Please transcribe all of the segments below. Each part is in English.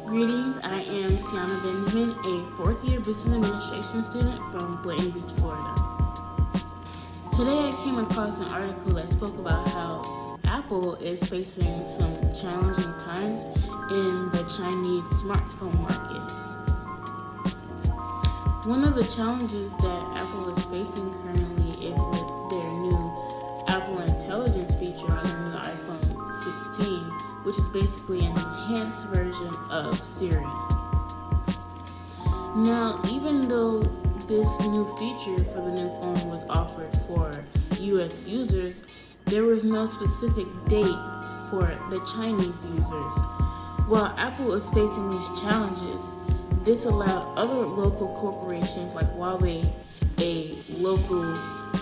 Greetings, I am Tiana Benjamin, a fourth-year business administration student from Boynton Beach, Florida. Today I came across an article that spoke about how Apple is facing some challenging times in the Chinese smartphone market. One of the challenges that Apple is facing currently is with their new Apple Intelligence feature on their new iPhone 16, which is basically an enhanced version of Siri. Now, even though this new feature for the new phone was offered for US users, there was no specific date for the Chinese users. While Apple is facing these challenges, this allowed other local corporations like Huawei, a local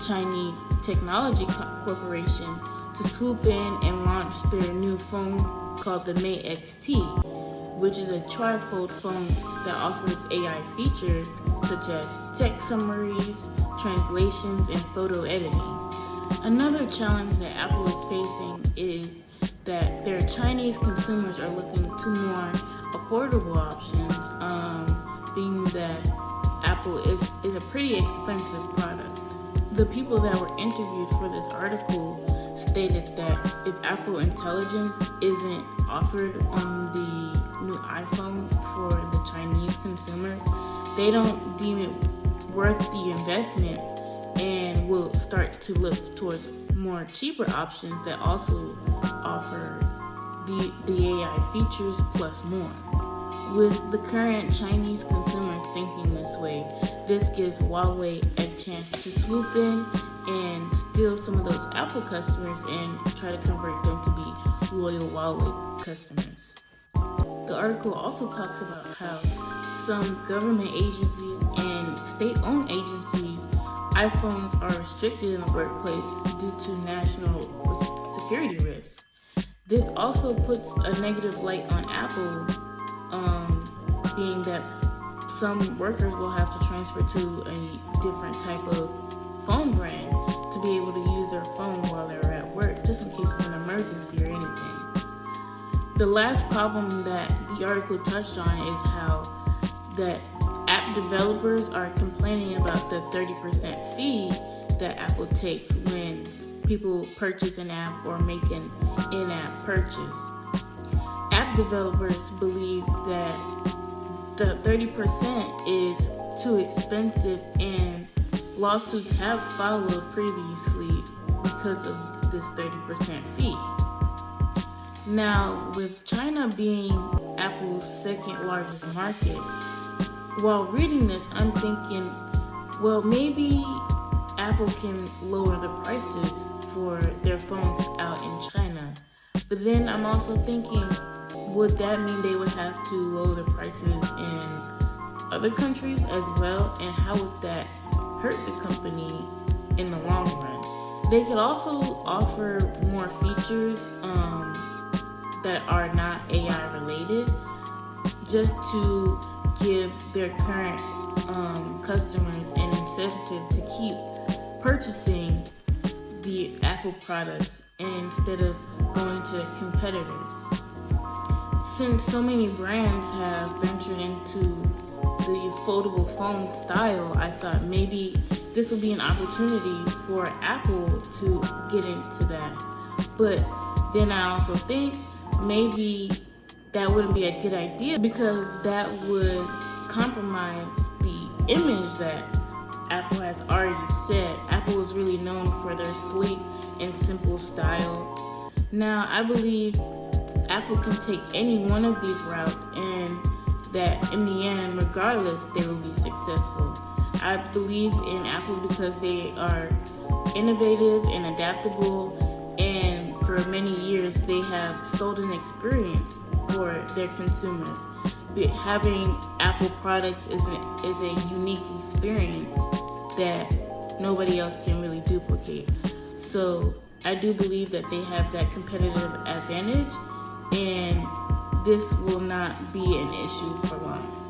Chinese technology corporation, to swoop in and launch their new phone called the Mate XT, which is a trifold phone that offers AI features such as text summaries, translations, and photo editing. Another challenge that Apple is facing is that their Chinese consumers are looking to more affordable options, being that Apple is a pretty expensive product. The people that were interviewed for this article stated that if Apple Intelligence isn't offered on the new iPhone for the Chinese consumers, they don't deem it worth the investment and will start to look towards more cheaper options that also offer the AI features plus more. With the current Chinese consumers thinking this way, this gives Huawei a chance to swoop in and steal some of those Apple customers and try to convert them to be loyal Huawei customers. The article also talks about how some government agencies and state-owned agencies, iPhones are restricted in the workplace due to national security risks. This also puts a negative light on Apple, being that some workers will have to transfer to a different type of phone brand to be able to use their phone while they're at work, just in case of an emergency or anything. The last problem that the article touched on is how that app developers are complaining about the 30% fee that Apple takes when people purchase an app or make an in-app purchase. App developers believe that the 30% is too expensive, and lawsuits have followed previously because of this 30% fee. Now, with China being Apple's second largest market, while reading this, I'm thinking, well, maybe Apple can lower the prices for their phones out in China. But then I'm also thinking, would that mean they would have to lower the prices in other countries as well? And how would that hurt the company in the long run? They could also offer more features that are not AI related, just to give their current customers an incentive to keep purchasing the Apple products instead of going to competitors. Since so many brands have ventured into the foldable phone style, I thought maybe this would be an opportunity for Apple to get into that. But then I also think maybe that wouldn't be a good idea, because that would compromise the image that Apple has already said. Apple is really known for their sleek and simple style. Now, I believe Apple can take any one of these routes, and that in the end, regardless, they will be successful. I believe in Apple because they are innovative and adaptable, and for many years they have sold an experience for their consumers. Having Apple products is a unique experience that nobody else can really duplicate. So I do believe that they have that competitive advantage, and this will not be an issue for long.